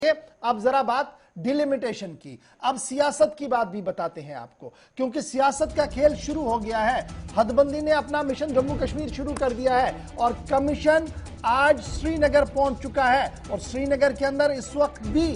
अब जरा बात डिलिमिटेशन की, अब सियासत की बात भी बताते हैं आपको, क्योंकि सियासत का खेल शुरू हो गया है। हदबंदी ने अपना मिशन जम्मू कश्मीर शुरू कर दिया है और कमीशन आज श्रीनगर पहुंच चुका है और श्रीनगर के अंदर इस वक्त भी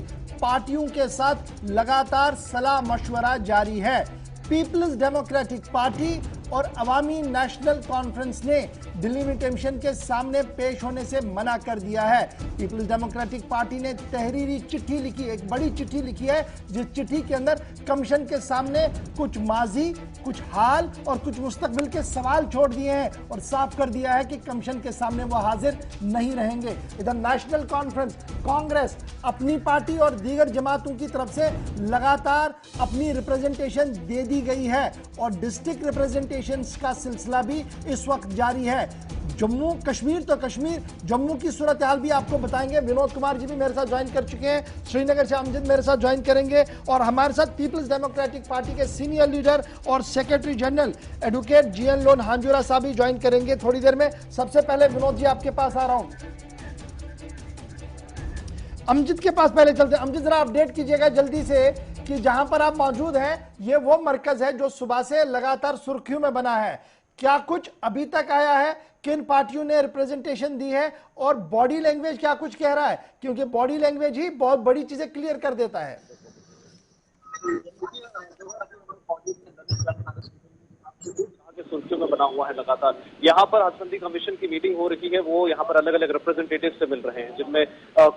पार्टियों के साथ लगातार सलाह मशवरा जारी है। पीपल्स डेमोक्रेटिक पार्टी और अवामी नेशनल कॉन्फ्रेंस ने डिलिमिटेशन के सामने पेश होने से मना कर दिया है। पीपल्स डेमोक्रेटिक पार्टी ने तहरीरी चिट्ठी लिखी, एक बड़ी चिट्ठी लिखी है, जिस चिट्ठी के अंदर कमीशन के सामने कुछ माजी, कुछ हाल और कुछ मुस्तकबिल के सवाल छोड़ दिए हैं और साफ कर दिया है कि कमीशन के सामने वो हाजिर नहीं रहेंगे। इधर नेशनल कॉन्फ्रेंस, कांग्रेस अपनी पार्टी और दीगर जमातों की तरफ से लगातार अपनी रिप्रेजेंटेशन दे दी गई है और डिस्ट्रिक्ट रिप्रेजेंटेशन का सिलसिला भी इस वक्त जारी है। जम्मू कश्मीर तो कश्मीर, जम्मू की सूरत हाल भी आपको बताएंगे। विनोद कुमार जी भी मेरे साथ ज्वाइन कर चुके हैं, श्रीनगर से अमजद मेरे साथ ज्वाइन करेंगे और हमारे साथ पीपल्स डेमोक्रेटिक पार्टी के सीनियर लीडर और secretary general advocate GN Lone Hanjura साहब भी ज्वाइन करेंगे थोड़ी देर में। सबसे पहले विनोद जी आपके पास आ रहा हूं, अमजद के पास पहले चलते हैं। अमजद जरा अपडेट कीजिएगा जल्दी से कि जहां पर आप मौजूद हैं ये वो मरकज है जो सुबह से लगातार सुर्खियों में बना है। क्या कुछ अभी तक आया है, किन पार्टियों ने रिप्रेजेंटेशन दी है और बॉडी लैंग्वेज क्या कुछ कह रहा है, क्योंकि बॉडी लैंग्वेज ही बहुत बड़ी चीजें क्लियर कर देता है। सुर्खियों में बना हुआ है लगातार। यहाँ पर हदबंदी कमीशन की मीटिंग हो रही है, वो यहाँ पर अलग अलग रिप्रेजेंटेटिव से मिल रहे हैं, जिनमें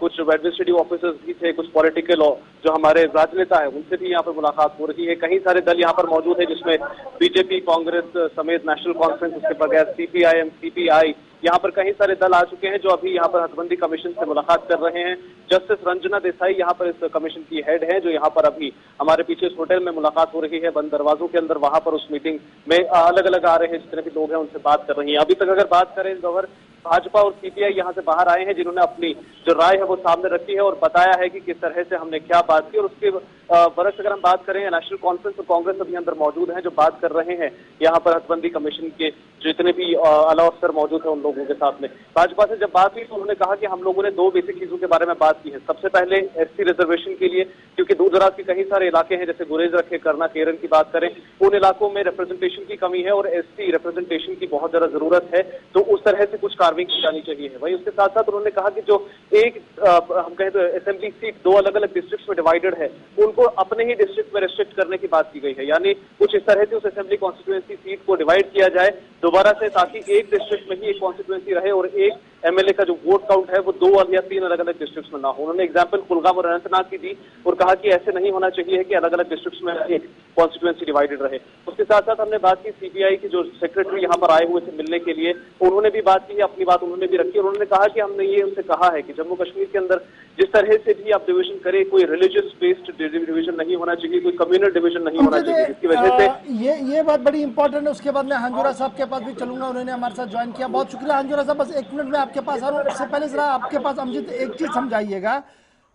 कुछ एडमिनिस्ट्रेटिव ऑफिसर्स भी थे, कुछ पॉलिटिकल जो हमारे राजनेता है उनसे भी यहाँ पर मुलाकात हो रही है। कई सारे दल यहाँ पर मौजूद है, जिसमें बीजेपी, कांग्रेस समेत नेशनल कॉन्फ्रेंस, उसके बगैर सीपीआईएम, सीपीआई, यहाँ पर कई सारे दल आ चुके हैं जो अभी यहाँ पर हदबंदी कमीशन से मुलाकात कर रहे हैं। जस्टिस रंजना देसाई यहाँ पर इस कमीशन की हेड है, जो यहाँ पर अभी हमारे पीछे इस होटल में मुलाकात हो रही है बंद दरवाजों के अंदर। वहां पर उस मीटिंग में अलग अलग आ रहे हैं, जितने भी लोग हैं उनसे बात कर रही हैं। अभी तक अगर बात करें गवर, भाजपा और सीपीआई यहाँ से बाहर आए हैं, जिन्होंने अपनी जो राय है वो सामने रखी है और बताया है कि किस तरह से हमने क्या बात की। और उसके बरस अगर हम बात करें, नेशनल कॉन्फ्रेंस और कांग्रेस अभी अंदर मौजूद हैं, जो बात कर रहे हैं यहाँ पर हदबंदी कमीशन के जितने भी आला अफसर मौजूद हैं उन लोगों के साथ में। भाजपा से जब बात हुई तो उन्होंने कहा कि हम लोगों ने दो बेसिक चीजों के बारे में बात की है। सबसे पहले एससी रिजर्वेशन के लिए, क्योंकि दूर दराज के कई सारे इलाके हैं, जैसे गुरेज रखे, करना, केरन की बात करें, उन इलाकों में रिप्रेजेंटेशन की कमी है और एससी रिप्रेजेंटेशन की बहुत ज्यादा जरूरत है, तो उस तरह से कुछ कार्रवाई की जानी चाहिए। वही उसके साथ साथ उन्होंने कहा कि जो एक हम कहें तो असेंबली सीट दो अलग अलग डिस्ट्रिक्ट में डिवाइडेड है, उनको अपने ही डिस्ट्रिक्ट में रिस्ट्रिक्ट करने की बात की गई है। यानी कुछ इस तरह से उस असेंबली कॉन्स्टिट्यूएंसी सीट को डिवाइड किया जाए दोबारा से, ताकि एक डिस्ट्रिक्ट में ही एक कॉन्स्टिट्यूएंसी रहे और एक एमएलए का जो वोट काउंट है वो दो या तीन अलग अलग डिस्ट्रिक्ट्स में ना हो। उन्होंने एग्जांपल कुलगाम और अनंतनाग की दी और कहा कि ऐसे नहीं होना चाहिए कि अलग अलग डिस्ट्रिक्ट्स में एक कॉन्स्टिट्यूएंसी डिवाइडेड रहे। उसके साथ साथ हमने बात की सीपीआई की जो सेक्रेटरी यहाँ पर आए हुए थे मिलने के लिए, उन्होंने भी बात की है, अपनी बात उन्होंने भी रखी और उन्होंने कहा कि हमने ये उनसे कहा है कि जम्मू कश्मीर के अंदर जिस तरह से भी आप डिवीजन करें, कोई रिलीजियस बेस्ड डिवीजन नहीं होना चाहिए, कोई कम्युनल डिवीजन नहीं होना चाहिए, जिसकी वजह से ये बात बड़ी इंपॉर्टेंट है। उसके बाद मैं हांजुरा साहब के पास भी चलूंगा, उन्होंने हमारे साथ ज्वाइन किया। बहुत शुक्रिया हांजुरा साहब, बस एक मिनट में आपके पास आ रहा हूँ। उससे पहले जरा आपके पास अमजद एक चीज समझाइएगा।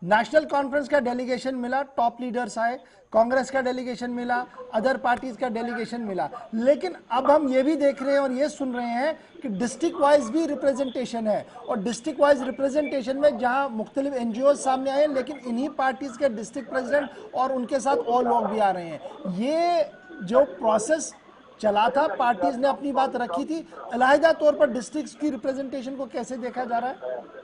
नेशनल कॉन्फ्रेंस का डेलीगेशन मिला, टॉप लीडर्स आए, कांग्रेस का डेलीगेशन मिला, अदर पार्टीज का डेलीगेशन मिला, लेकिन अब हम ये भी देख रहे हैं और ये सुन रहे हैं कि डिस्ट्रिक्ट वाइज भी रिप्रेजेंटेशन है और डिस्ट्रिक्ट वाइज रिप्रेजेंटेशन में जहां मुख्तलिफ एनजीओ सामने आए, लेकिन इन्हीं पार्टीज के डिस्ट्रिक्ट प्रेसिडेंट और उनके साथ और लोग भी आ रहे हैं। ये जो प्रोसेस चला था, पार्टीज ने अपनी बात रखी थी, अलहदा तौर पर डिस्ट्रिक्ट की रिप्रेजेंटेशन को कैसे देखा जा रहा है?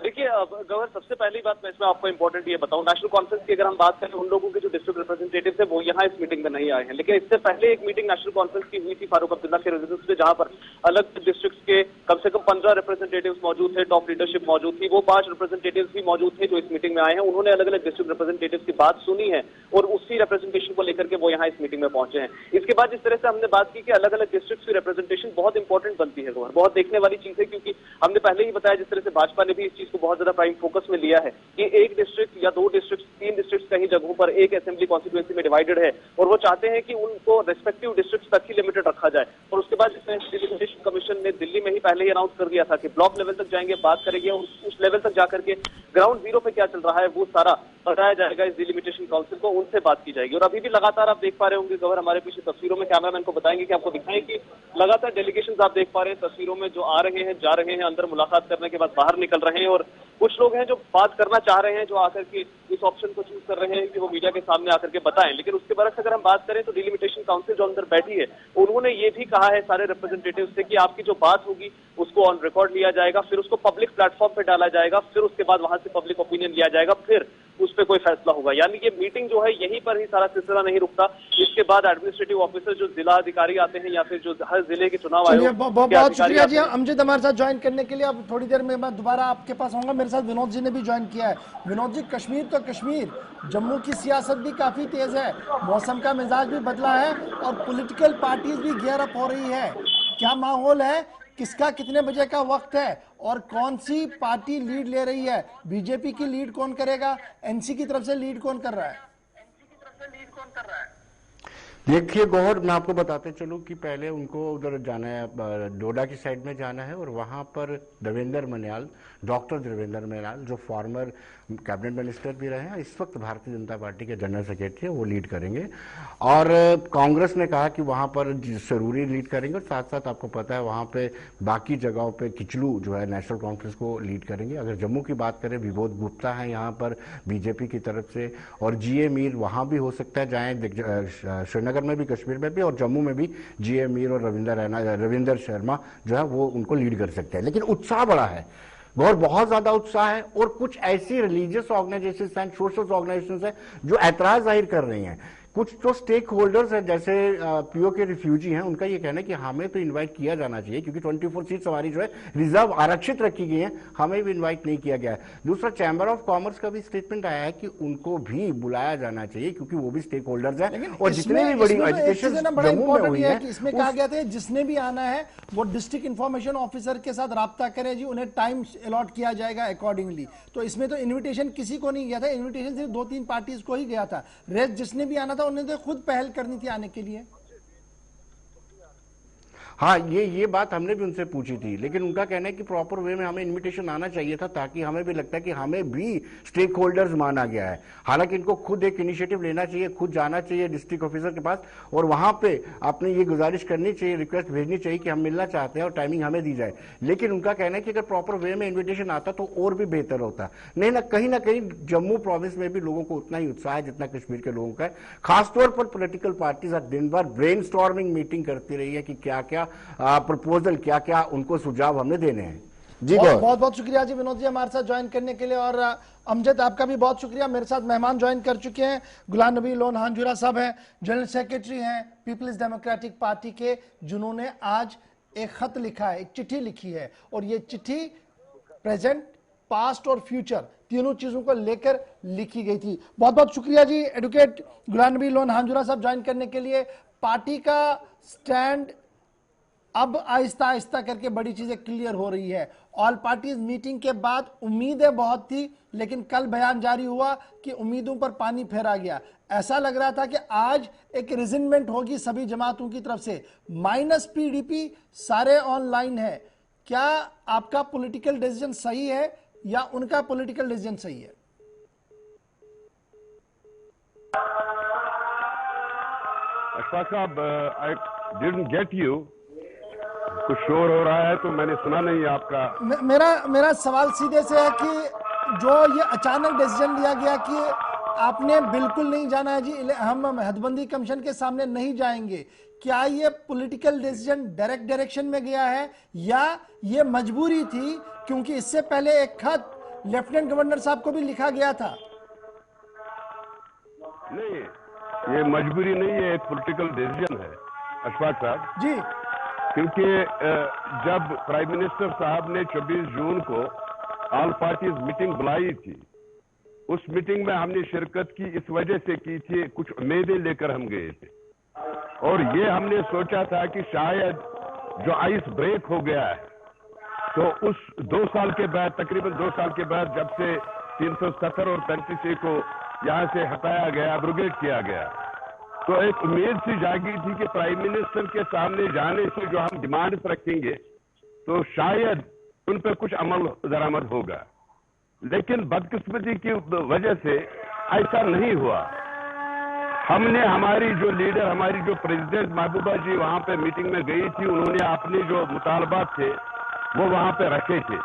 देखिए गवर, सबसे पहली बात मैं इसमें आपको इंपॉर्टेंट ये बताऊं, नेशनल कॉन्फ्रेंस की अगर हम बात करें, उन लोगों के जो डिस्ट्रिक्ट रिप्रेजेंटेटिव थे वो यहाँ इस मीटिंग में नहीं आए हैं। लेकिन इससे पहले एक मीटिंग नेशनल कॉन्फ्रेंस की हुई थी फारूक अब्दुल्ला के रेजिडेंस पे, जहां पर अलग डिस्ट्रिक्ट के कम से कम 15 रिप्रेजेंटेटिव मौजूद थे, टॉप लीडरशिप मौजूद थी। वो 5 रिप्रेजेंटेटिव भी मौजूद थे जो इस मीटिंग में आए हैं। उन्होंने अलग अलग डिस्ट्रिक्ट रिप्रेजेंटेटिव की बात सुनी है और उसी रिप्रेजेंटेशन को लेकर के वो यहाँ इस मीटिंग में पहुंचे हैं। इसके बाद जिस तरह से हमने बात की कि अलग अलग डिस्ट्रिक्ट की रिप्रेजेंटेशन बहुत इंपॉर्टेंट बनती है, बहुत देखने वाली चीज है, क्योंकि हमने पहले ही बताया जिस तरह से भाजपा ने भी इस चीज को बहुत ज्यादा प्राइम फोकस में लिया है कि एक डिस्ट्रिक्ट या दो डिस्ट्रिक्ट, तीन डिस्ट्रिक्ट कहीं जगहों पर एक असेंबली कॉन्स्टिट्यूएंसी में डिवाइडेड है और वो चाहते हैं कि उनको रेस्पेक्टिव डिस्ट्रिक्ट तक ही लिमिटेड रखा जाए। और उसके बाद डिलिमिटेशन कमीशन ने दिल्ली में ही पहले ही अनाउंस कर दिया था कि ब्लॉक लेवल तक जाएंगे, बात करेंगे और उस लेवल तक जाकर के ग्राउंड जीरो पे क्या चल रहा है वो सारा बताया जाएगा इस डिलिमिटेशन काउंसिल को, उनसे बात की जाएगी। और अभी भी लगातार आप देख पा रहे होंगे गवर हमारे पीछे तस्वीरों में, कैमरामैन को बताएंगे कि आपको दिखाएं कि लगातार डेलीगेशन आप देख पा रहे हैं तस्वीरों में, जो आ रहे हैं जा रहे हैं, अंदर मुलाकात करने के बाद बाहर निकल रहे हैं। और कुछ लोग हैं जो बात करना चाह रहे हैं, जो आकर के इस ऑप्शन को चूज कर रहे हैं कि वो मीडिया के सामने आकर के बताएं। लेकिन उसके बरक्स अगर हम बात करें तो डिलिमिटेशन काउंसिल जो अंदर बैठी है, उन्होंने ये भी कहा है सारे रिप्रेजेंटेटिव से कि आपकी जो बात होगी उसको ऑन रिकॉर्ड लिया जाएगा, फिर उसको पब्लिक प्लेटफॉर्म पे डाला जाएगा, फिर उसके बाद वहां से पब्लिक ओपिनियन लिया जाएगा, फिर उस पर कोई फैसला होगा। यानी ये मीटिंग जो है यहीं पर ही सारा सिलसिला नहीं रुकता। इसके बाद एडमिनिस्ट्रेटिव ऑफिसर जो जिला अधिकारी आते हैं या फिर जो हर जिले के चुनाव आयोग, बहुत शुक्रिया जी अमजद हमारे साथ ज्वाइन करने के लिए। अब थोड़ी देर में मैं दोबारा आपके पास आऊंगा। मेरे साथ विनोद जी ने भी ज्वाइन किया है। विनोद जी, कश्मीर तो कश्मीर, जम्मू की सियासत भी काफी तेज है, मौसम का मिजाज भी बदला है और पॉलिटिकल पार्टीज भी गियर अप हो रही है। क्या माहौल है, किसका कितने बजे का वक्त है और कौन सी पार्टी लीड ले रही है? बीजेपी की लीड कौन करेगा? एनसी की तरफ से लीड कौन कर रहा है? देखिए गौहर, मैं आपको बताते चलूं कि पहले उनको उधर जाना है, डोडा की साइड में जाना है और वहां पर देवेंद्र मनियाल, डॉक्टर देवेंद्र मनियाल जो फॉर्मर कैबिनेट मिनिस्टर भी रहे हैं, इस वक्त भारतीय जनता पार्टी के जनरल सेक्रेटरी है, वो लीड करेंगे। और कांग्रेस ने कहा कि वहां पर जरूरी लीड करेंगे और साथ साथ आपको पता है वहां पे बाकी जगहों पे किचलू जो है नेशनल कॉन्फ्रेंस को लीड करेंगे। अगर जम्मू की बात करें, विबोध गुप्ता है यहाँ पर बीजेपी की तरफ से, और जीए मीर वहां भी हो सकता है जाए, श्रीनगर में भी, कश्मीर में भी और जम्मू में भी जीए मीर और रविंदर शर्मा जो है वो उनको लीड कर सकते हैं। लेकिन उत्साह बड़ा है और बहुत ज्यादा उत्साह है। और कुछ ऐसी religious organisations and social organisations हैं जो ऐतराज जाहिर कर रही हैं। कुछ जो स्टेक होल्डर्स हैं जैसे पीओ के रिफ्यूजी हैं, उनका ये कहना है कि हमें तो इनवाइट किया जाना चाहिए क्योंकि 24 सीट सवारी जो है रिजर्व आरक्षित रखी गई है, हमें भी इनवाइट नहीं किया गया है। दूसरा, चैम्बर ऑफ कॉमर्स का भी स्टेटमेंट आया है कि उनको भी बुलाया जाना चाहिए क्योंकि वो भी स्टेक होल्डर्स हैं। और जितने भी बड़ी एजुकेशन जम्मू में हुई है, इसमें कहा गया था जिसने भी आना है वो डिस्ट्रिक्ट इंफॉर्मेशन ऑफिसर के साथ राब्ता करे जी, उन्हें टाइम अलॉट किया जाएगा अकॉर्डिंगली। तो इसमें तो इन्विटेशन किसी को नहीं गया था, इन्विटेशन सिर्फ 2-3 पार्टीज को ही गया था। रेस्ट जिसने भी आना था उन्हें तो खुद पहल करनी थी आने के लिए। हाँ, ये बात हमने भी उनसे पूछी थी, लेकिन उनका कहना है कि प्रॉपर वे में हमें इनविटेशन आना चाहिए था ताकि हमें भी लगता है कि हमें भी स्टेक होल्डर्स माना गया है। हालांकि इनको खुद एक इनिशिएटिव लेना चाहिए, खुद जाना चाहिए डिस्ट्रिक्ट ऑफिसर के पास और वहां पे अपनी ये गुजारिश करनी चाहिए, रिक्वेस्ट भेजनी चाहिए कि हम मिलना चाहते हैं और टाइमिंग हमें दी जाए। लेकिन उनका कहना है कि अगर प्रॉपर वे में इन्विटेशन आता तो और भी बेहतर होता। नहीं ना कहीं जम्मू प्रोविंस में भी लोगों को उतना ही उत्साह है जितना कश्मीर के लोगों का है। खासतौर पर पॉलिटिकल पार्टीज दिन भर ब्रेन स्टॉर्मिंग मीटिंग करती रही है कि क्या क्या प्रपोजल, क्या क्या उनको सुझाव हमने देने हैं। जी बहुत बहुत शुक्रिया जी विनोद जी हमारे साथ ज्वाइन करने के लिए। और अमजद आपका भी बहुत शुक्रिया। मेरे साथ मेहमान ज्वाइन कर चुके हैं, गुलाम नबी लोन हांजुरा साहब हैं, जनरल सेक्रेटरी हैं पीपल्स डेमोक्रेटिक पार्टी के, जिन्होंने आज एक खत लिखा है, एक चिट्ठी लिखी है और ये चिट्ठी प्रेजेंट, पास्ट और फ्यूचर तीनों चीजों को लेकर लिखी गई थी। बहुत बहुत शुक्रिया जी एडवोकेट गुलाम नबी लोन हांजुरा साहब ज्वाइन करने के लिए। पार्टी का स्टैंड अब आहिस्ता आहिस्ता करके बड़ी चीजें क्लियर हो रही है। ऑल पार्टीज मीटिंग के बाद उम्मीदें बहुत थी, लेकिन कल बयान जारी हुआ कि उम्मीदों पर पानी फेरा गया। ऐसा लग रहा था कि आज एक रिजिनमेंट होगी सभी जमातों की तरफ से, माइनस पीडीपी, सारे ऑनलाइन है। क्या आपका पॉलिटिकल डिसीजन सही है या उनका पॉलिटिकल डिसीजन सही है? अशफाक साहब, आई डिडंट गेट यू। कुछ शोर हो रहा है तो मैंने सुना नहीं आपका। मेरा सवाल सीधे से है कि जो ये अचानक डिसीजन लिया गया कि आपने बिल्कुल नहीं जाना है जी, हम हदबंदी कमीशन के सामने नहीं जाएंगे, क्या ये पॉलिटिकल डिसीजन डायरेक्ट डायरेक्शन में गया है या ये मजबूरी थी? क्योंकि इससे पहले एक खत लेफ्टिनेंट गवर्नर साहब को भी लिखा गया था। नहीं, ये मजबूरी नहीं है, एक पॉलिटिकल डिसीजन है अशफाक साहब जी। क्योंकि जब प्राइम मिनिस्टर साहब ने 24 जून को ऑल पार्टीज मीटिंग बुलाई थी, उस मीटिंग में हमने शिरकत की इस वजह से की थी, कुछ उम्मीदें लेकर हम गए थे और ये हमने सोचा था कि शायद जो आइस ब्रेक हो गया है तो उस 2 साल के बाद, तकरीबन 2 साल के बाद जब से 370 और 35A को यहाँ से हटाया गया, एब्रोगेट किया गया, तो एक उम्मीद सी जागी थी कि प्राइम मिनिस्टर के सामने जाने से जो हम डिमांड्स रखेंगे तो शायद उन पर कुछ अमल दरामद होगा। लेकिन बदकिस्मती की वजह से ऐसा नहीं हुआ। हमने हमारी जो लीडर, हमारी जो प्रेसिडेंट महबूबा जी वहां पे मीटिंग में गई थी, उन्होंने अपने जो मुतालबात थे वो वहां पे रखे थे।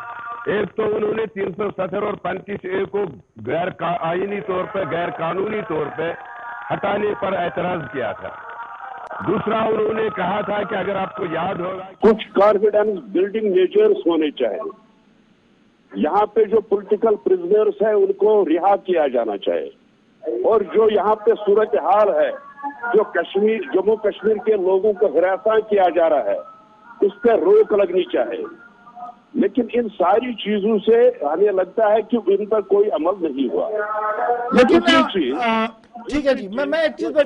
एक तो उन्होंने 370 और 35A को गैर आईनी तौर पर, गैर कानूनी तौर पर हटाने पर एतराज किया था। दूसरा, उन्होंने कहा था कि अगर आपको याद होगा, कुछ कॉन्फिडेंस बिल्डिंग मेजर्स होने चाहिए। यहाँ पे जो पॉलिटिकल प्रिजनर्स हैं उनको रिहा किया जाना चाहिए, और जो यहाँ पे सूरत हाल है, जो कश्मीर, जम्मू कश्मीर के लोगों को हिरासत किया जा रहा है, उस पर रोक लगनी चाहिए। लेकिन इन सारी चीजों से हमें लगता है कि इन पर कोई अमल नहीं हुआ। लेकिन ठीक है जी, मैं एक चीज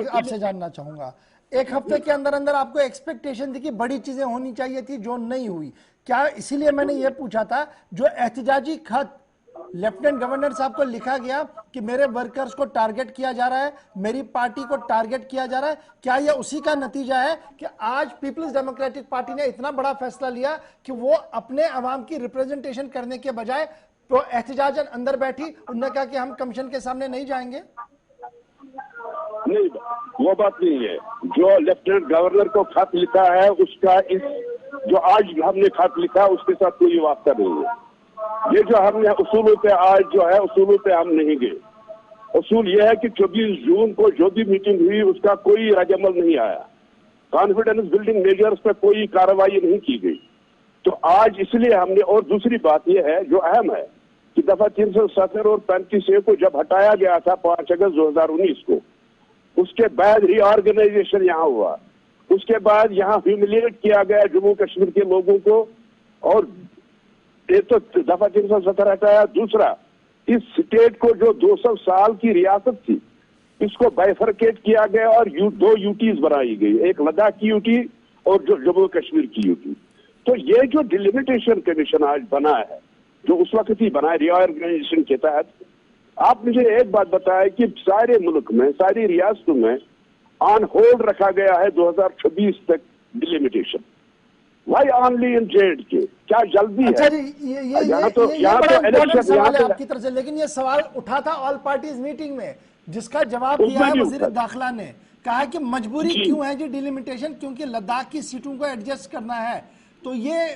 आपसे जानना चाहूंगा। एक हफ्ते के अंदर अंदर आपको एक्सपेक्टेशन थी कि बड़ी चीजें होनी चाहिए थी जो नहीं हुई, क्या? इसीलिए मैंने ये पूछा था, जो एहतिजाजी खत लेफ्टिनेंट गवर्नर साहब को लिखा गया कि मेरे वर्कर्स को टारगेट किया जा रहा है, मेरी पार्टी को टारगेट किया जा रहा है, क्या यह उसी का नतीजा है कि आज पीपल्स डेमोक्रेटिक पार्टी ने इतना बड़ा फैसला लिया कि वो अपने अवाम की रिप्रेजेंटेशन करने के बजाय तो एहतिजाजन अंदर बैठी, उन्होंने कहा कि हम कमीशन के सामने नहीं जाएंगे? नहीं, वो बात नहीं है। जो लेफ्टिनेंट गवर्नर को खत लिखा है, उसका इस जो आज हमने खत लिखा उसके साथ कोई वास्ता नहीं है। ये जो हमने उसूलों पे आज जो है, उसूलों पे हम नहीं गए। उसूल ये है कि 24 जून को जो भी मीटिंग हुई उसका कोई रद्द-ए-अमल नहीं आया, कॉन्फिडेंस बिल्डिंग मेजर्स पे कोई कार्रवाई नहीं की गई। तो आज इसलिए हमने, और दूसरी बात यह है जो अहम है कि दफा 370 और 35A को जब हटाया गया था 5 अगस्त 2019 को, उसके बाद रीऑर्गेनाइजेशन यहाँ हुआ, उसके बाद यहाँ ह्यूमिलिएट किया गया जम्मू कश्मीर के लोगों को, और एक तो दफा 370 हटाया, दूसरा इस स्टेट को जो 200 साल की रियासत थी इसको बाइफरकेट किया गया और 2 यूटीज बनाई गई, एक लद्दाख की यूटी और जो जम्मू कश्मीर की यूटी। तो ये जो डिलिमिटेशन कमीशन आज बना है, जो उस वक्त ही बना है रीऑर्गेनाइजेशन के तहत, आप मुझे एक बात बताएं कि सारे मुल्क में, सारी रियासतों में ऑन होल्ड रखा गया है 2026 तक delimitation. Why only in J K? क्या जल्दी है? अच्छा जी, यहाँ तो इलेक्शन सवाल है आपकी तरफ से, लेकिन ये सवाल उठा था ऑल पार्टीज मीटिंग में, जिसका जवाब दिया है वजीर दाखिला ने, कहा कि मजबूरी क्यों है जी डिलिमिटेशन, क्योंकि लद्दाख की सीटों को एडजस्ट करना है। तो ये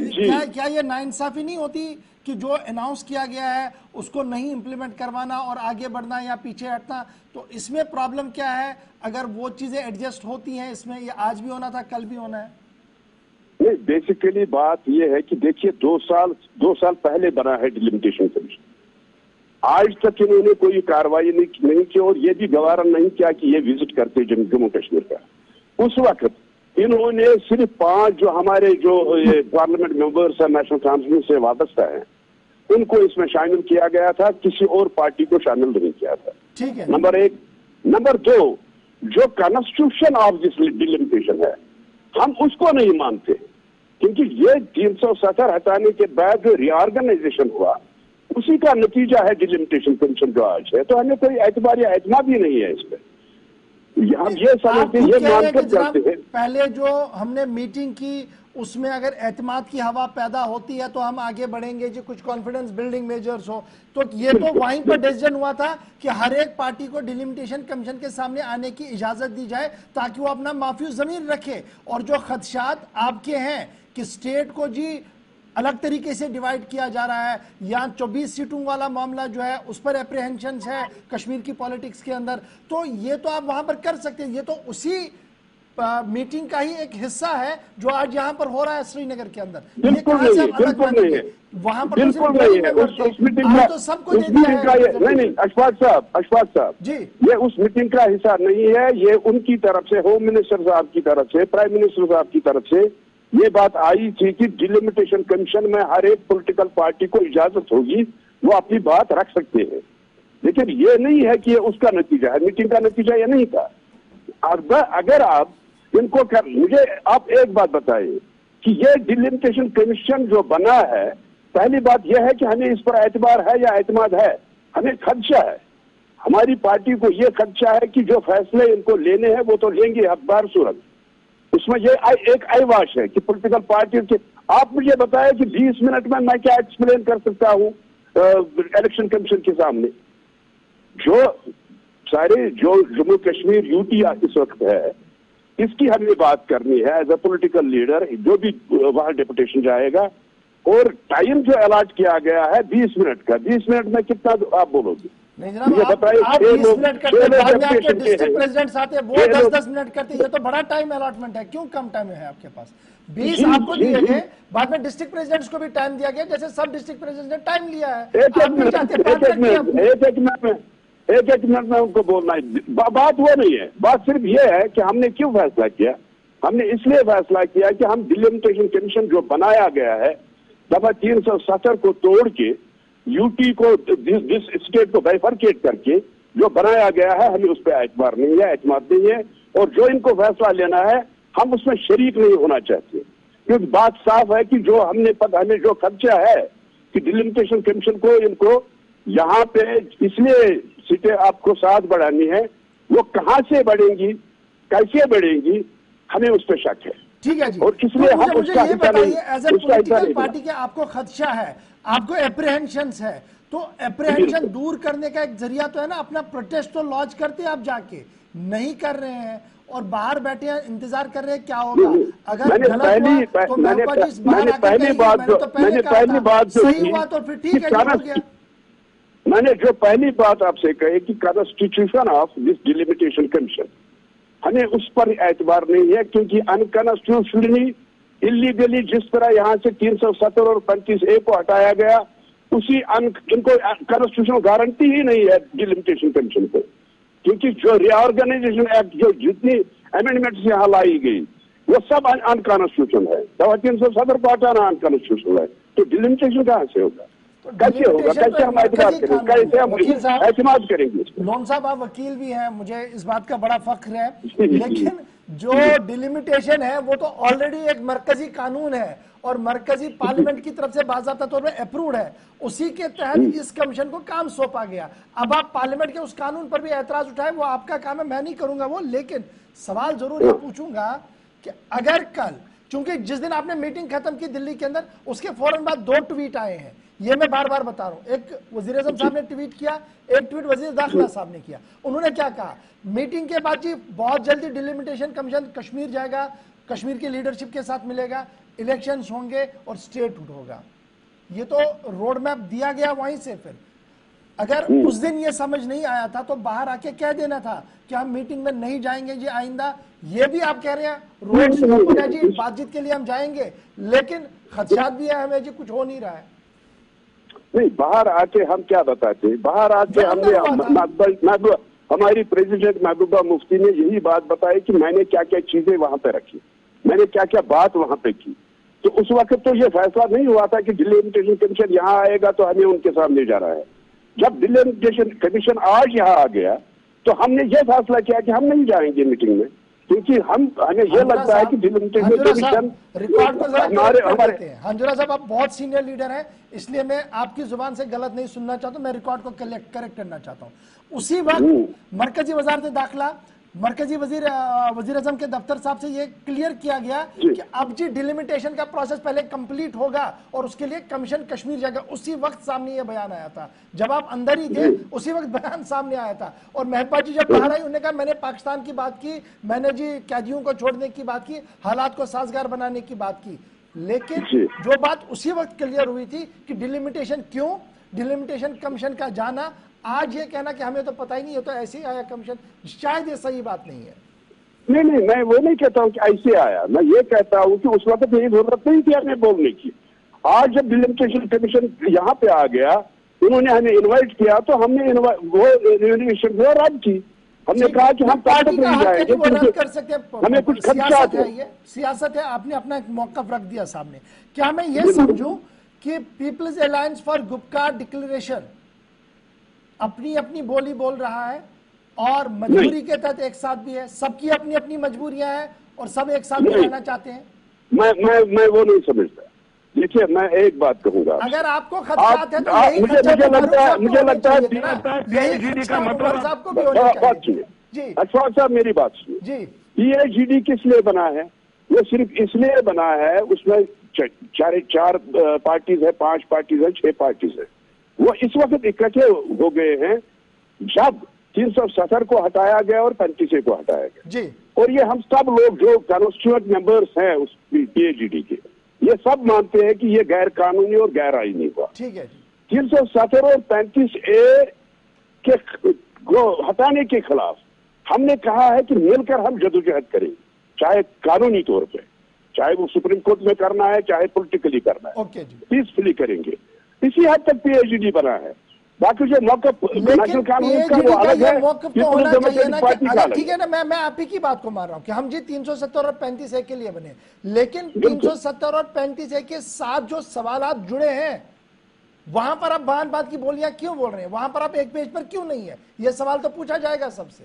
क्या ये नाइंसाफी नहीं होती कि जो अनाउंस किया गया है उसको नहीं इंप्लीमेंट करवाना और आगे बढ़ना या पीछे हटना? तो इसमें प्रॉब्लम क्या है? अगर वो चीजें एडजस्ट होती हैं, इसमें ये आज भी होना था, कल भी होना है। नहीं, बेसिकली बात यह है कि देखिए 2 साल पहले बना है डिलिमिटेशन कमीशन, आज तक इन्होंने कोई कार्रवाई नहीं की और ये भी गवारा नहीं किया कि ये विजिट करते जम्मू कश्मीर का। उस वक्त इन्होंने सिर्फ 5 जो हमारे जो पार्लियामेंट मेंबर्स है नेशनल काउंसिल से वाबस्ता है उनको इसमें शामिल किया गया था, किसी और पार्टी को शामिल नहीं किया था। ठीक है, नंबर 1। नंबर 2, जो कॉन्स्टिट्यूशन ऑफ दिस डिलिमिटेशन है हम उसको नहीं मानते, क्योंकि ये 370 हटाने के बाद जो रीऑर्गेनाइजेशन हुआ उसी का नतीजा है डिलिमिटेशन कमीशन जो आज है। तो हमें कोई एतबार या एतमाद भी नहीं है इस पर। हम ये समझते हैं, ये मानकर चलते हैं। पहले जो हमने मीटिंग की उसमें अगर एतमाद की हवा पैदा होती है तो हम आगे बढ़ेंगे जी, कुछ कॉन्फिडेंस बिल्डिंग मेजर्स हो। तो ये तो वहीं पर डिसीजन हुआ था कि हर एक पार्टी को डिलिमिटेशन कमीशन के सामने आने की इजाजत दी जाए ताकि वो अपना माफियूज जमीन रखे। और जो खदशात आपके हैं कि स्टेट को जी अलग तरीके से डिवाइड किया जा रहा है, या 24 सीटों वाला मामला जो है उस पर एप्रीहेंशन है कश्मीर की पॉलिटिक्स के अंदर, तो ये तो आप वहां पर कर सकते हैं। ये तो उसी मीटिंग का ही एक हिस्सा है जो आज यहाँ पर हो रहा है श्रीनगर के अंदर। बिल्कुल नहीं है, बिल्कुल नहीं है, वहां पर बिल्कुल नहीं है। उस मीटिंग का, तो सबको दे दिया है। नहीं, अशफाक साहब जी, ये उस मीटिंग का हिस्सा नहीं है। ये उनकी तरफ से, होम मिनिस्टर साहब की तरफ से, प्राइम मिनिस्टर साहब की तरफ से ये बात आई थी कि डिलिमिटेशन कमीशन में हर एक पॉलिटिकल पार्टी को इजाजत होगी, वो अपनी बात रख सकते हैं। लेकिन ये नहीं है कि ये उसका नतीजा है, मीटिंग का नतीजा ये नहीं था। अगर आप इनको मुझे आप एक बात बताइए कि ये डिलिमिटेशन कमीशन जो बना है, पहली बात यह है कि हमें इस पर एतबार है या एतमाद है? हमें खदशा है, हमारी पार्टी को यह खदशा है कि जो फैसले इनको लेने हैं वो तो लेंगे हकदार सूरत। उसमें ये एक अयवाश है कि पॉलिटिकल पार्टी के, आप मुझे बताएं कि 20 मिनट में मैं क्या एक्सप्लेन कर सकता हूं इलेक्शन कमीशन के सामने। जो सारे जो जम्मू कश्मीर यूटी इस वक्त है, इसकी हमें बात करनी है एज ए पॉलिटिकल लीडर। जो भी वहां डेपुटेशन जाएगा, और टाइम जो अलॉट किया गया है 20 मिनट का, 20 मिनट में कितना आप बोलोगे? नहीं जनाब, आप 20 मिनट करते, बाद में आपके डिस्ट्रिक्ट प्रेसिडेंट्स आते हैं, वो 10-10 मिनट करते हैं। ये तो बड़ा टाइम अलॉटमेंट है, क्यों कम टाइम है आपके पास? 20 आपको दिए गए, बाद में डिस्ट्रिक्ट प्रेसिडेंट्स को भी टाइम दिया गया, जैसे सब डिस्ट्रिक्ट प्रेसिडेंट ने टाइम लिया है। एक मिनट में उनको बोलना है। बात वो नहीं है, बात सिर्फ ये है कि हमने क्यों फैसला किया। हमने इसलिए फैसला किया कि हम डिलिमिटेशन कमीशन जो बनाया गया है दफा 370 को तोड़ के, यूटी को, जिस स्टेट को बाइफरकेट करके जो बनाया गया है, हमें उस पर एतबार नहीं है, एतमाद नहीं है। और जो इनको फैसला लेना है, हम उसमें शरीक नहीं होना चाहते, क्योंकि बात साफ है कि जो हमें जो खर्चा है कि डिलिमिटेशन कमीशन को इनको यहाँ पे इसलिए सीटें आपको 7 बढ़ानी है, वो कहाँ से बढ़ेंगी, कैसे बढ़ेंगी, हमें उस पर शक है। ठीक है जी। और इसलिए हम मुझे ये बताइए, एज ए पॉलिटिकल पार्टी के आपको खदशा है, आपको एप्रीहेंशंस है, तो एप्रीहेंशन दूर करने का एक जरिया तो है ना, अपना प्रोटेस्ट तो लॉन्च करते आप जाके, नहीं कर रहे हैं और बाहर बैठे हैं, इंतजार कर रहे हैं क्या होगा। अगर गलत हुआ तो मैंने पहली बात सही हुआ तो फिर ठीक है, हो गया। मैंने जो पहली बात आपसे कही कि constitution of this delimitation commission, हमें उस पर एतबार नहीं है, क्योंकि अनकॉन्स्टिट्यूशनली इलीगली जिस तरह यहाँ से 370 और 35A को हटाया गया, उसी इनको कॉन्स्टिट्यूशनल गारंटी ही नहीं है डिलिमिटेशन कमीशन को, क्योंकि जो रीऑर्गेनाइजेशन एक्ट जो जितनी अमेंडमेंट्स यहाँ लाई गई वो सब अनकॉन्स्टिट्यूशनल है। दफा 370 को हटाना अनकॉन्स्टिट्यूशनल है, तो डिलिमिटेशन कहाँ से होगा, कैसे होगा, कैसे हम एतमाद करेंगे, कैसे हम एतमाद करेंगे? लोन साहब, आप वकील भी हैं, मुझे इस बात का बड़ा फख्र है, लेकिन जो डिलिमिटेशन है वो तो ऑलरेडी एक मरकजी कानून है और मरकजी पार्लियामेंट की तरफ से बाज़ाब्ता तौर पर अप्रूव्ड है, उसी के तहत इस कमीशन को काम सौंपा गया। अब आप पार्लियामेंट के उस कानून पर भी एतराज उठाए, वो आपका काम है, मैं नहीं करूंगा वो, लेकिन सवाल जरूर ये पूछूंगा कि अगर कल, चूंकि जिस दिन आपने मीटिंग खत्म की दिल्ली के अंदर, उसके फौरन बाद 2 ट्वीट आए हैं, ये मैं बार बार बता रहा हूं। एक वजीर आज़म साहब ने ट्वीट किया, एक ट्वीट वजीर दाखिला साहब ने किया। उन्होंने क्या कहा, मीटिंग के बाद जी बहुत जल्दी डिलिमिटेशन कमीशन कश्मीर जाएगा, कश्मीर की लीडरशिप के साथ मिलेगा, इलेक्शंस होंगे और स्टेटहुड होगा। ये तो रोड मैप दिया गया वहीं से। फिर अगर उस दिन ये समझ नहीं आया था तो बाहर आके कह देना था कि हम मीटिंग में नहीं जाएंगे जी आइंदा। ये भी आप कह रहे हैं रोड से जी बातचीत के लिए हम जाएंगे, लेकिन खदशात भी है हमें जी, कुछ हो नहीं रहा है। नहीं, बाहर आके हम क्या बताते, बाहर आके हमने हमारी प्रेसिडेंट महबूबा मुफ्ती ने यही बात बताई कि मैंने क्या क्या चीजें वहां पे रखी, मैंने क्या क्या बात वहां पे की। तो उस वक्त तो ये फैसला नहीं हुआ था कि डिलिमिटेशन कमीशन यहाँ आएगा तो हमें उनके सामने जा रहा है। जब डिलिमिटेशन कमीशन आज यहाँ आ गया तो हमने ये फैसला किया कि हम नहीं जाएंगे मीटिंग में, क्योंकि हमें ये लगता है कि डिलिमिटेशन कमीशन रिकॉर्ड को हमारे हंजुरा साहब, आप बहुत सीनियर लीडर हैं, इसलिए मैं आपकी जुबान से गलत नहीं सुनना चाहता हूं, मैं रिकॉर्ड को करेक्ट करना चाहता हूं। उसी वक्त मरकजी वजारत दाखिला, मरकजी वजीर आजम के दफ्तर साहब से ये क्लियर किया गया कि अब जी डिलिमिटेशन का प्रोसेस पहले कंप्लीट होगा और उसके लिए कमीशन कश्मीर जाएगा। उसी वक्त सामने ये बयान आया था, जब आप अंदर ही थे उसी वक्त बयान सामने आया था। और महबूबा जी जब बाहर आई, उन्होंने कहा मैंने पाकिस्तान की बात की, मैंने जी कैदियों को छोड़ने की बात की, हालात को साजगार बनाने की बात की, लेकिन जो बात उसी वक्त क्लियर हुई थी कि डिलिमिटेशन क्यों, डिलिमिटेशन कमीशन का जाना, आज ये कहना कि हमें तो पता ही नहीं, ये तो ऐसे ही आया कमीशन, शायद ये सही बात नहीं है। नहीं, मैं वो नहीं कहता हूँ कि ऐसे आया, मैं ये कहता हूँ कि उस वक्त ये जरूरत नहीं थी हमें बोलने की। आज जब डिलिमिटेशन कमीशन यहाँ पे आ गया, उन्होंने हमें इन्वाइट किया, तो हमने वो इन्विटेशन को रद्द की। हमने कहा कि हम पार्टी नहीं जाएंगे, कर सकते हैं, हमें कुछ खदशात है, ये सियासत है, आपने अपना एक मौकफ रख दिया सामने। क्या मैं ये समझूं कि people's alliance for Gupkar declaration अपनी अपनी बोली बोल रहा है और मजबूरी के तहत एक साथ भी है, सबकी अपनी अपनी मजबूरियां हैं और सब एक साथ रहना चाहते हैं? मैं वो नहीं समझता। देखिए, मैं एक बात कहूंगा, अगर आपको खदशात है तो यही मुझे लगता है जी अशफाक साहब मेरी बात सुनिए जी। PIGD किस लिए बना है? वो सिर्फ इसलिए बना है, उसमें 4 पार्टीज है, 5 पार्टीज है, 6 पार्टीज है, वो इस वक्त इकट्ठे हो गए हैं जब 370 को हटाया गया और 35A को हटाया गया जी। और ये हम सब लोग जो कॉन्स्टिट्यूएंट मेंबर्स हैं उस PAGD के, ये सब मानते हैं कि ये गैर कानूनी और गैर आईनी हुआ। ठीक है जी। 370 और 35A के को हटाने के खिलाफ हमने कहा है कि मिलकर हम जदोजहद करेंगे, चाहे कानूनी तौर पे, चाहे वो सुप्रीम कोर्ट में करना है, चाहे पॉलिटिकली करना है, ओके जी। पीसफुली करेंगे। इसी हद तक PAGD बना है। बाकी जो मौकफ नेशनल कानून का वो अलग है, मौकफ तो होना चाहिए ना पार्टी का अलग ठीक है ना। मैं आप ही की बात को मान रहा हूं कि हम जी 370 और 35A के लिए बने, लेकिन 370 और 35A के साथ जो सवालात जुड़े हैं वहां पर आप बात की बोलियां क्यों बोल रहे हैं? वहां पर आप एक पेज पर क्यों नहीं है? यह सवाल तो पूछा जाएगा सबसे,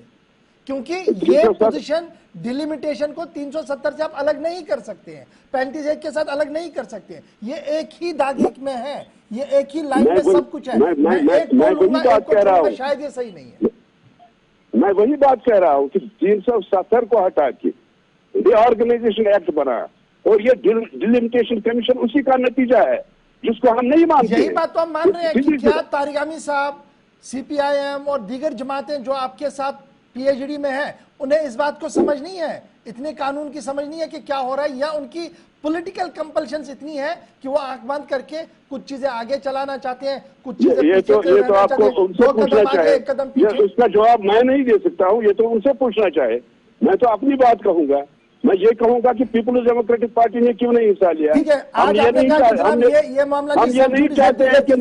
क्योंकि ये पोजीशन डिलिमिटेशन को 370 से आप अलग नहीं कर सकते हैं, 35A के साथ अलग नहीं कर सकते हैं। ये एक ही धागे में है, ये एक ही लाइन में सब कुछ है। मैं एक को लूंगा, एक को छोड़ूंगा, शायद ये सही नहीं है। मैं वही बात कह रहा हूं कि 370 को हटा के रिऑर्गेनाइजेशन एक्ट बना और ये डिलिमिटेशन कमीशन उसी का नतीजा है जिसको हम नहीं मानते। यही बात तो हम मान रहे हैं कि क्या तारिगामी साहब, CPIM और दीगर जमातें जो आपके साथ PAGD में है, उन्हें इस बात को समझ नहीं है, इतने कानून की समझ नहीं है कि क्या हो रहा है, या उनकी पॉलिटिकल कंपल्शंस इतनी है कि वो आंख बंद करके कुछ चीजें आगे चलाना चाहते हैं, कुछ चीजें ये तो आपको उनसे पूछना चाहिए। उसका जवाब मैं नहीं दे सकता हूँ, ये तो उनसे पूछना चाहे। मैं तो अपनी बात कहूंगा। मैं ये कहूंगा कि पीपुल्स डेमोक्रेटिक पार्टी ने क्यों नहीं हिस्सा लिया। ठीक है, आज आपने कहा कि जनाब ये मामला हम ये नहीं चाहते हैं कि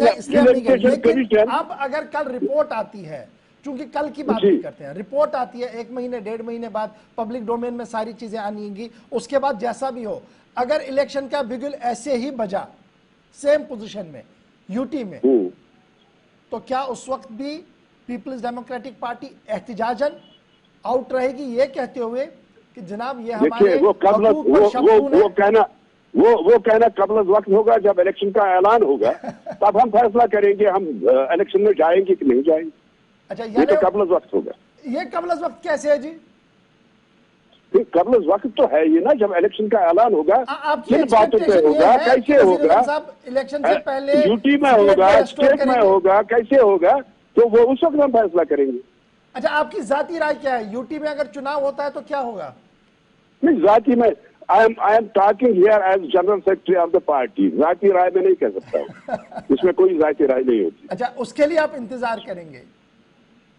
लेकिन अब अगर कल रिपोर्ट आती है, क्योंकि कल की बात नहीं करते हैं, रिपोर्ट आती है 1 महीने 1.5 महीने बाद, पब्लिक डोमेन में सारी चीजें आएंगी, उसके बाद जैसा भी हो, अगर इलेक्शन का बिगुल ऐसे ही बजा सेम पोजीशन में यूटी में, तो क्या उस वक्त भी पीपल्स डेमोक्रेटिक पार्टी एहतिजाजन आउट रहेगी, ये कहते हुए कि जनाब ये हमारे वो कहना कबल वक्त होगा, जब इलेक्शन का ऐलान होगा तब हम फैसला करेंगे हम इलेक्शन में जाएंगे कि नहीं जाएंगे। अच्छा, ये तो कबल वक्त होगा। ये कबल वक्त कैसे है जी? कबल वक्त तो है ये ना, जब इलेक्शन का ऐलान होगा, किन बातों पे होगा, कैसे होगा, इलेक्शन से पहले यूटी में होगा, स्टेट में होगा, कैसे होगा, तो वो उस वक्त हम फैसला करेंगे। अच्छा, आपकी जाती राय क्या है? यूटी में अगर चुनाव होता है तो क्या होगा? नहीं, जाती में I am talking here as general secretary of the party. जाती राय में नहीं कह सकता हूँ, इसमें कोई जाती राय नहीं होती। अच्छा, उसके लिए आप इंतजार करेंगे?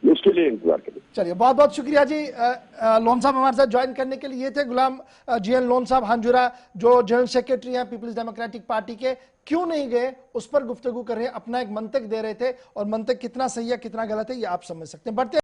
उसके लिए इंतजार करें। चलिए, बहुत बहुत शुक्रिया जी लोन साहब हमारे साथ ज्वाइन करने के लिए। ये थे गुलाम GN लोन साहब हांजुरा, जो जनरल सेक्रेटरी हैं पीपल्स डेमोक्रेटिक पार्टी के। क्यों नहीं गए उस पर गुफ्तगू कर रहे हैं, अपना एक मंतक दे रहे थे, और मंतक कितना सही है कितना गलत है ये आप समझ सकते हैं। बढ़ते